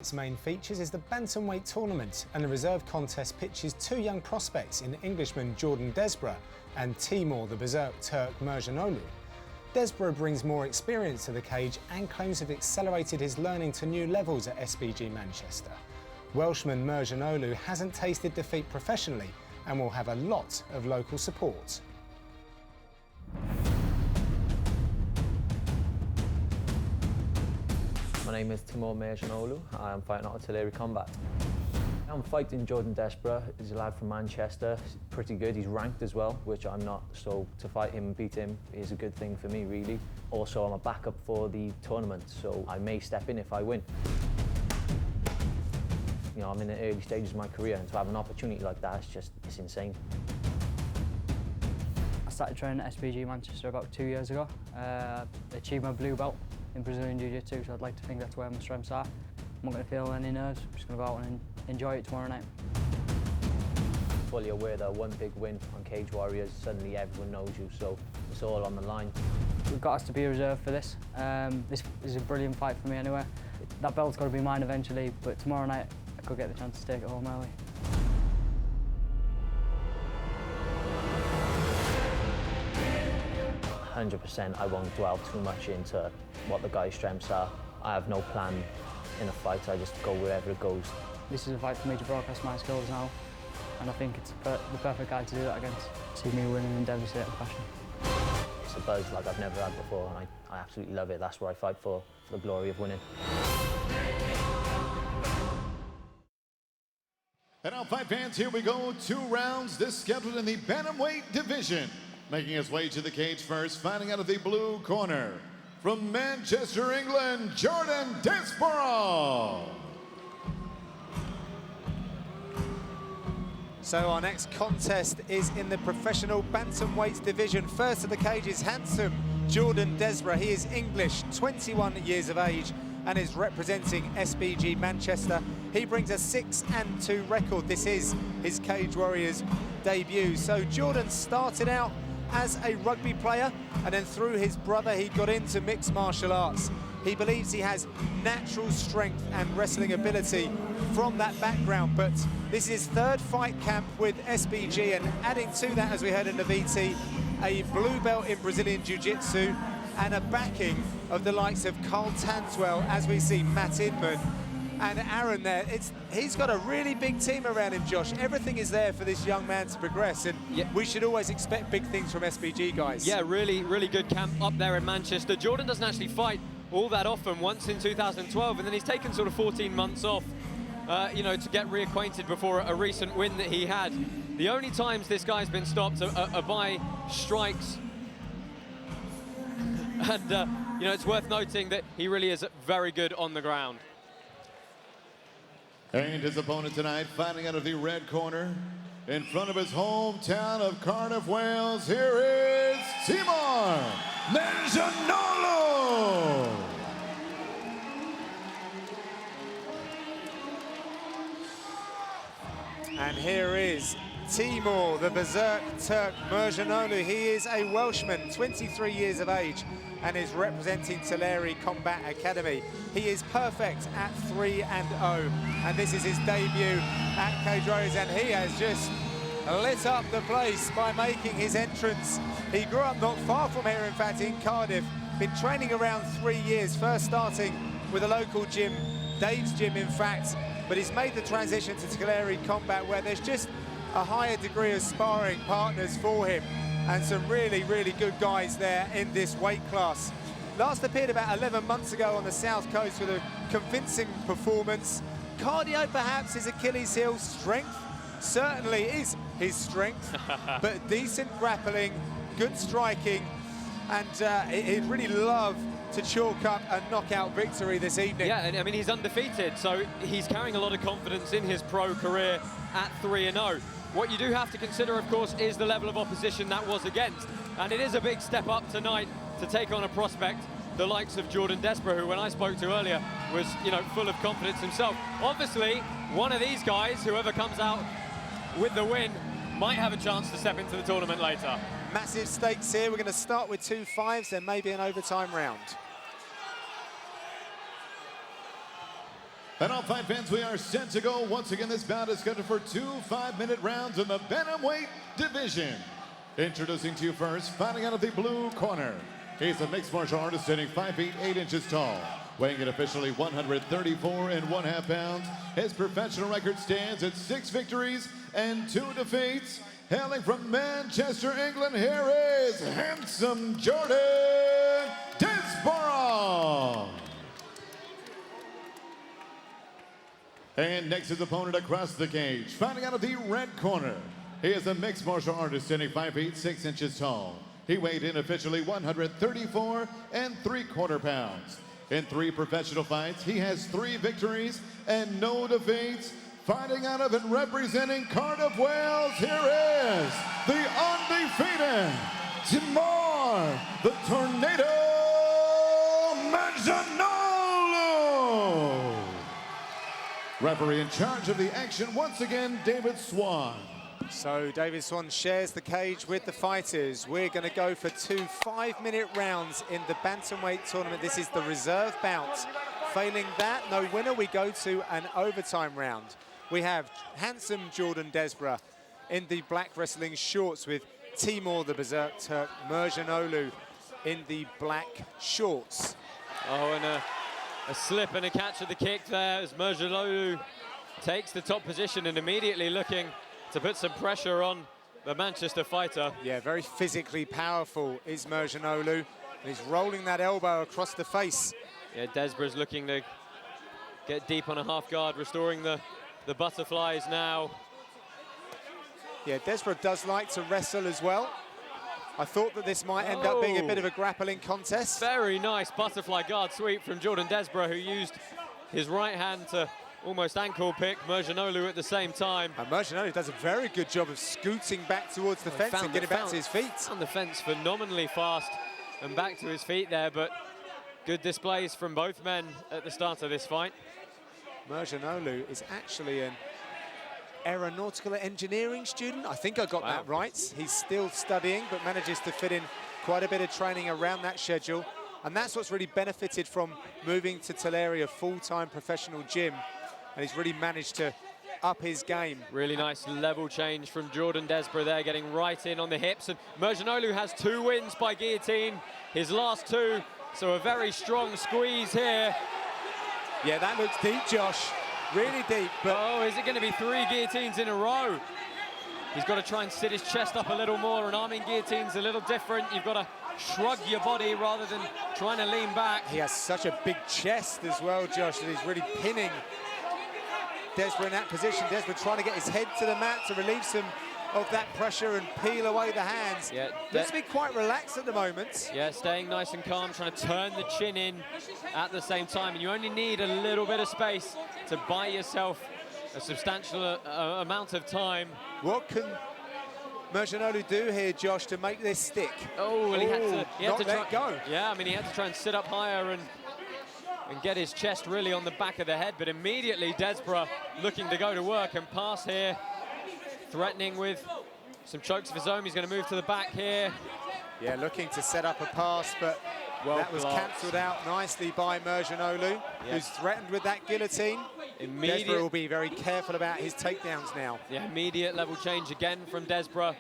tonight's main features is the Bantamweight tournament, and the reserve contest pitches two young prospects in Englishman Jordan Desborough and Timur the Berserk Turk Mercanoglu. Desborough brings more experience to the cage and claims to have accelerated his learning to new levels at SBG Manchester. Welshman Mercanoglu hasn't tasted defeat professionally and will have a lot of local support. My name is Timur Mercanoglu. I'm fighting out artillery combat. I'm fighting Jordan Desborough. He's a lad from Manchester. He's pretty good. He's ranked as well, which I'm not. So to fight him and beat him is a good thing for me, really. Also, I'm a backup for the tournament, so I may step in if I win. You know, I'm in the early stages of my career, and to have an opportunity like that, it's insane. I started training at SBG Manchester about 2 years ago. Achieved my blue belt in Brazilian Jiu-Jitsu, so I'd like to think that's where my strengths are. I'm not going to feel any nerves. I'm just going to go out and enjoy it tomorrow night. Fully aware that one big win on Cage Warriors, suddenly everyone knows you, so it's all on the line. We've got us to be reserved for this. This is a brilliant fight for me anyway. That belt's got to be mine eventually, but tomorrow night I could get the chance to take it home early. I won't dwell too much into what the guy's strengths are. I have no plan in a fight, I just go wherever it goes. This is a fight for me to broadcast my skills now, and I think it's the perfect guy to do that against. See me winning in devastating fashion. It's a buzz like I've never had before, and I absolutely love it. That's what I fight for the glory of winning. And now, fight fans, here we go. 2 rounds, this scheduled in the Bantamweight division. Making his way to the cage first, fighting out of the blue corner. From Manchester, England, Jordan Desborough. So our next contest is in the professional bantamweight division. First to the cage is handsome Jordan Desborough. He is English, 21 years of age, and is representing SBG Manchester. He brings a 6-2 record. This is his Cage Warriors debut. So Jordan started out as a rugby player, and then through his brother he got into mixed martial arts. He believes he has natural strength and wrestling ability from that background, but this is his 3rd fight camp with SBG, and adding to that, as we heard in the VT, a blue belt in Brazilian Jiu-Jitsu and a backing of the likes of Carl Tanswell, as we see Matt Inman and Aaron there. He's got a really big team around him, Josh. Everything is there for this young man to progress, and we should always expect big things from SBG guys. Yeah, really good camp up there in Manchester. Jordan doesn't actually fight all that often, once in 2012, and then he's taken sort of 14 months off, you know, to get reacquainted before a recent win that he had. The only times this guy's been stopped are by strikes. And, you know, it's worth noting that he really is very good on the ground. And his opponent tonight, fighting out of the red corner, in front of his hometown of Cardiff, Wales, here is Timur Mercanoglu. And here is Timur, the Berserk Turk Mercanoglu. He is a Welshman, 23 years of age, and is representing Tulare Combat Academy. He is perfect at 3-0, and this is his debut at Cage Warriors, and he has just lit up the place by making his entrance. He grew up not far from here, in fact, in Cardiff. Been training around 3 years, first starting with a local gym, Dave's Gym, in fact, but he's made the transition to Tulare Combat, where there's just a higher degree of sparring partners for him, and some really good guys there in this weight class. Last appeared about 11 months ago on the South Coast with a convincing performance. Cardio perhaps his Achilles heel. Strength certainly is his strength, but decent grappling, good striking, and he'd really love to chalk up a knockout victory this evening. Yeah, and I mean, he's undefeated, so he's carrying a lot of confidence in his pro career at 3-0. What you do have to consider, of course, is the level of opposition that was against. And it is a big step up tonight to take on a prospect the likes of Jordan Desborough, who, when I spoke to earlier, was, you know, full of confidence himself. Obviously, one of these guys, whoever comes out with the win, might have a chance to step into the tournament later. Massive stakes here. We're going to start with 2 5s, then maybe an overtime round. And all fight fans, we are set to go. Once again, this bout is scheduled for 2 5-minute rounds in the Bantamweight division. Introducing to you first, fighting out of the blue corner. He's a mixed martial artist standing 5 feet 8 inches tall, weighing in officially 134.5 pounds. His professional record stands at 6 victories and 2 defeats. Hailing from Manchester, England, here is handsome Jordan Desborough. And next his opponent across the cage, fighting out of the red corner. He is a mixed martial artist standing 5 feet 6 inches tall. He weighed in officially 134.75 pounds. In 3 professional fights, he has 3 victories and no defeats. Fighting out of and representing Cardiff, Wales, here is the undefeated Timur the Tornado Mercanoglu. Referee in charge of the action, once again, David Swan. So David Swan shares the cage with the fighters. We're going to go for 2 5-minute rounds in the Bantamweight tournament. This is the reserve bout. Failing that, no winner, we go to an overtime round. We have handsome Jordan Desborough in the black wrestling shorts with Timur the Berserk Turk Mercanoglu in the black shorts. Oh, and a slip and a catch of the kick there as Mercanoglu takes the top position and immediately looking to put some pressure on the Manchester fighter. Yeah, very physically powerful is Mercanoglu. He's rolling that elbow across the face. Yeah, Desborough's looking to get deep on a half guard, restoring the butterflies now. Yeah, Desborough does like to wrestle as well. I thought that this might end up being a bit of a grappling contest. Very nice butterfly guard sweep from Jordan Desborough, who used his right hand to almost ankle pick Mercanoglu at the same time. And Mercanoglu does a very good job of scooting back towards the fence and getting back to his feet. Found the fence phenomenally fast and back to his feet there, but good displays from both men at the start of this fight. Mercanoglu is actually an aeronautical engineering student. I think I got that right. He's still studying, but manages to fit in quite a bit of training around that schedule. And that's what's really benefited from moving to Tulare, a full-time professional gym. And he's really managed to up his game. Really nice level change from Jordan Desborough there, getting right in on the hips. And Mercanoglu has 2 wins by guillotine, his last 2. So a very strong squeeze here. Yeah, that looks deep, Josh. Really deep. But oh, is it going to be 3 guillotines in a row? He's got to try and sit his chest up a little more. An arming guillotine's a little different. You've got to shrug your body rather than trying to lean back. He has such a big chest as well, Josh, that he's really pinning Desborough in that position. Desborough trying to get his head to the mat to relieve some of that pressure and peel away the hands. Yeah, looks to be quite relaxed at the moment. Yeah, staying nice and calm, trying to turn the chin in at the same time. And you only need a little bit of space to buy yourself a substantial amount of time. What can Mercanoglu do here, Josh, to make this stick? Oh, well, he had to try, let go. Yeah, I mean, he had to try and sit up higher and get his chest really on the back of the head. But immediately, Desborough looking to go to work and pass here, threatening with some chokes of his own. He's going to move to the back here. Yeah, looking to set up a pass, but that was cancelled out nicely by Mercanoglu, who's threatened with that guillotine. Desborough will be very careful about his takedowns now. Yeah, immediate level change again from Desborough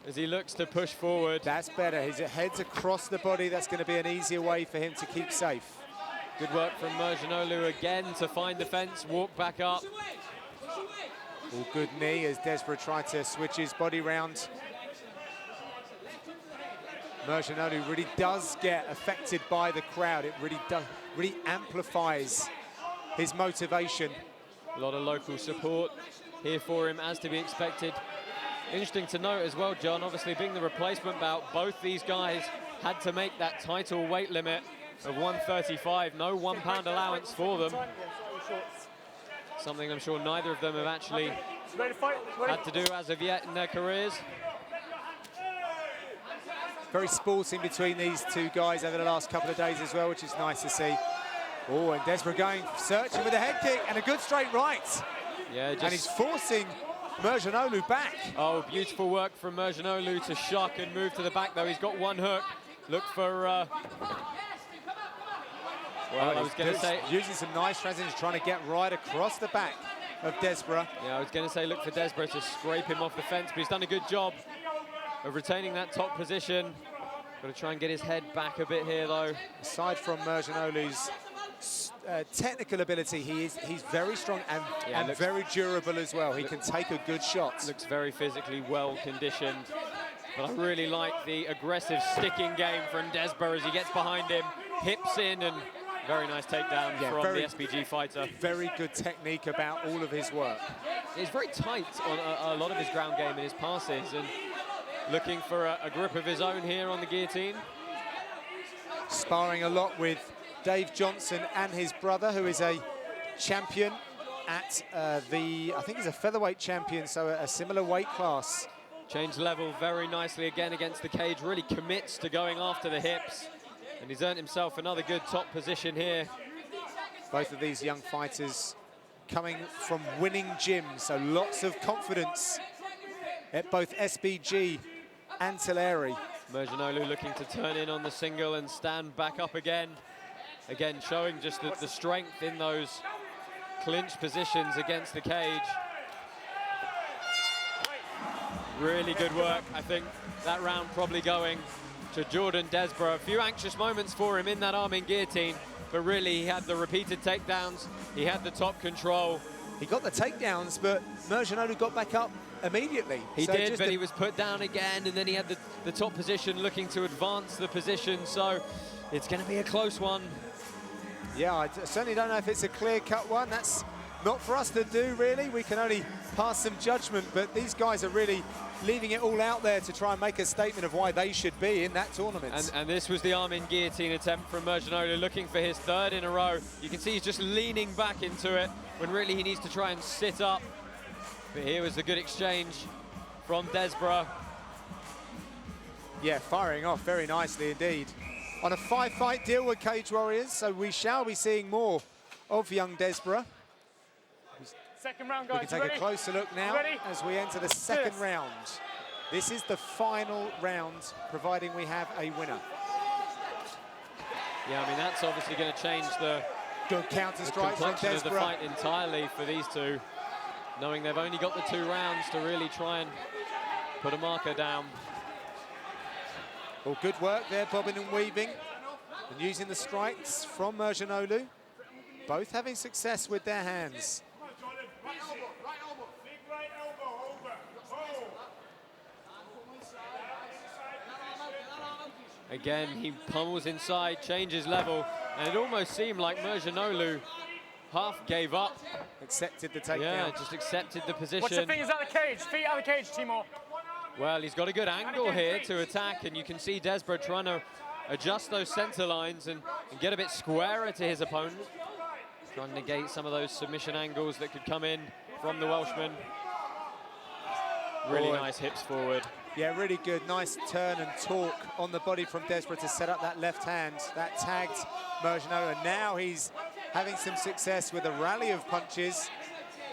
as he looks to push forward. That's better. His head's across the body. That's going to be an easier way for him to keep safe. Good work from Mercanoglu again to find the fence, walk back up. All good knee as Desborough tried to switch his body round. Mercanoglu really does get affected by the crowd. It really amplifies his motivation. A lot of local support here for him, as to be expected. Interesting to note as well, John, obviously being the replacement bout, both these guys had to make that title weight limit of 135. No 1 pound allowance for them. Something I'm sure neither of them have actually had to do as of yet in their careers. Very sporting between these 2 guys over the last couple of days as well, which is nice to see. Oh, and Desborough going, searching with a head kick and a good straight right. Yeah, and he's forcing Mercanoglu back. Oh, beautiful work from Mercanoglu to shock and move to the back, though. He's got 1 hook. Look for Well, I was going to say... Using some nice transitions, trying to get right across the back of Desborough. Yeah, I was going to say look for Desborough to scrape him off the fence, but he's done a good job of retaining that top position. Got to try and get his head back a bit here, though. Aside from Mercanoglu's technical ability, he's very strong and very durable as well. He can take a good shot. Looks very physically well conditioned. But I really like the aggressive sticking game from Desborough as he gets behind him, hips in, and very nice takedown from the SBG fighter. Very good technique about all of his work. He's very tight on a lot of his ground game and his passes, and looking for a grip of his own here on the guillotine. Sparring a lot with Dave Johnson and his brother, who is a champion at I think he's a featherweight champion, so a similar weight class. Changed level very nicely again against the cage, really commits to going after the hips, and he's earned himself another good top position here. Both of these young fighters coming from winning gyms, so lots of confidence at both SBG and Tulare. Mercanoglu looking to turn in on the single and stand back up again. Again, showing just the strength in those clinch positions against the cage. Really good work. I think that round probably going to Jordan Desborough. A few anxious moments for him in that arm in guillotine, but really he had the repeated takedowns, he had the top control. He got the takedowns, but Mercanoglu got back up immediately. He did, but he was put down again, and then he had the top position looking to advance the position, so it's going to be a close one. Yeah, I certainly don't know if it's a clear-cut one. That's not for us to do, really. We can only pass some judgment, but these guys are really leaving it all out there to try and make a statement of why they should be in that tournament. And this was the arm in guillotine attempt from Mercanoglu, looking for his third in a row. You can see he's just leaning back into it when really he needs to try and sit up. But here was a good exchange from Desborough. Yeah, firing off very nicely indeed. On a 5-fight deal with Cage Warriors, so we shall be seeing more of young Desborough. Second round, guys. We can take a closer look now as we enter the second round. This is the final round, providing we have a winner. Yeah, I mean, that's obviously going to change the good counter strike from complexion of the Desborough. fight entirely for these two, knowing they've only got the 2 rounds to really try and put a marker down. Well, good work there, bobbing and weaving, and using the strikes from Mercanoglu. Both having success with their hands. Again, he pummels inside, changes level, and it almost seemed like Mercanoglu half gave up. Accepted the takedown. Yeah, just accepted the position. Watch your fingers out of the cage, feet out of the cage, Timur. Well, he's got a good angle here to attack, and you can see Desborough trying to adjust those center lines and get a bit squarer to his opponent. Trying to negate some of those submission angles that could come in from the Welshman. Really nice hips forward. Yeah, really good. Nice turn and torque on the body from Desborough to set up that left hand. That tagged Mercanoglu, and now he's having some success with a rally of punches,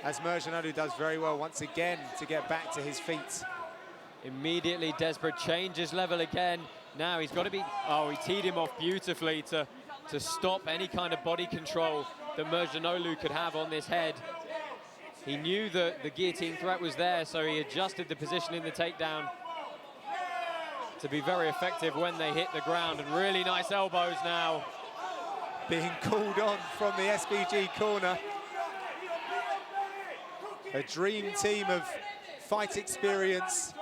as Mercanoglu does very well once again to get back to his feet. Immediately, Desborough changes level again. Now he's got to be... Oh, he teed him off beautifully to stop any kind of body control that Mercanoglu could have on this head. He knew that the guillotine threat was there, so he adjusted the position in the takedown to be very effective when they hit the ground, and really nice elbows now. Being called on from the SBG corner. A dream team of fight experience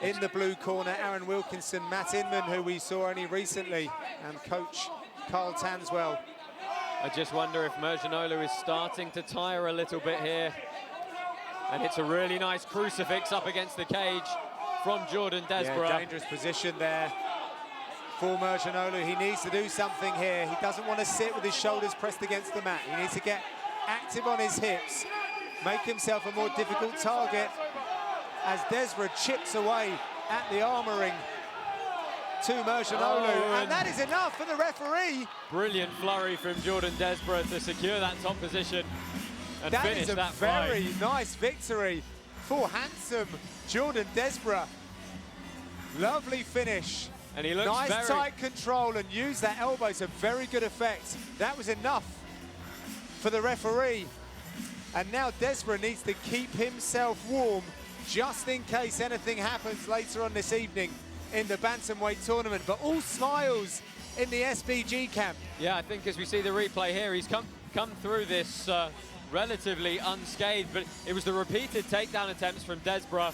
in the blue corner. Aaron Wilkinson, Matt Inman, who we saw only recently, and coach Carl Tanswell. I just wonder if Mercanoglu is starting to tire a little bit here. And it's a really nice crucifix up against the cage from Jordan Desborough. Yeah, dangerous position there for Mercanoglu. He needs to do something here. He doesn't want to sit with his shoulders pressed against the mat. He needs to get active on his hips, make himself a more difficult target as Desborough chips away at the armoring to Mercanoglu, and that is enough for the referee. Brilliant flurry from Jordan Desborough to secure that top position and finish that fight. That is a very nice victory for handsome Jordan Desborough. Lovely finish And he looks nice tight control and used that elbow to very good effect. That was enough for the referee. And now Desborough needs to keep himself warm just in case anything happens later on this evening in the Bantamweight tournament. But all smiles in the SBG camp. Yeah, I think as we see the replay here, he's come through this relatively unscathed, but it was the repeated takedown attempts from Desborough,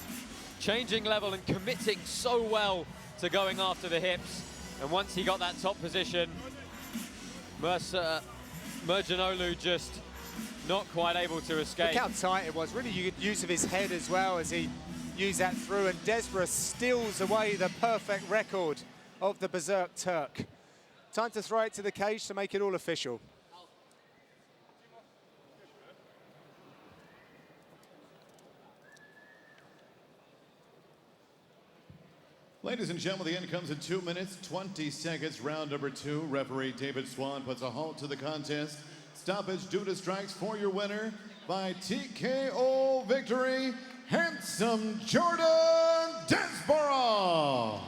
changing level and committing so well to going after the hips. And once he got that top position, Mercanoglu just not quite able to escape. Look how tight it was. Really good use of his head as well as he used that through. And Desborough steals away the perfect record of the Berserk Turk. Time to throw it to the cage to make it all official. Ladies and gentlemen, the end comes in 2 minutes, 20 seconds. Round number 2. Referee David Swan puts a halt to the contest. Stoppage due to strikes for your winner by TKO victory, handsome Jordan Desborough.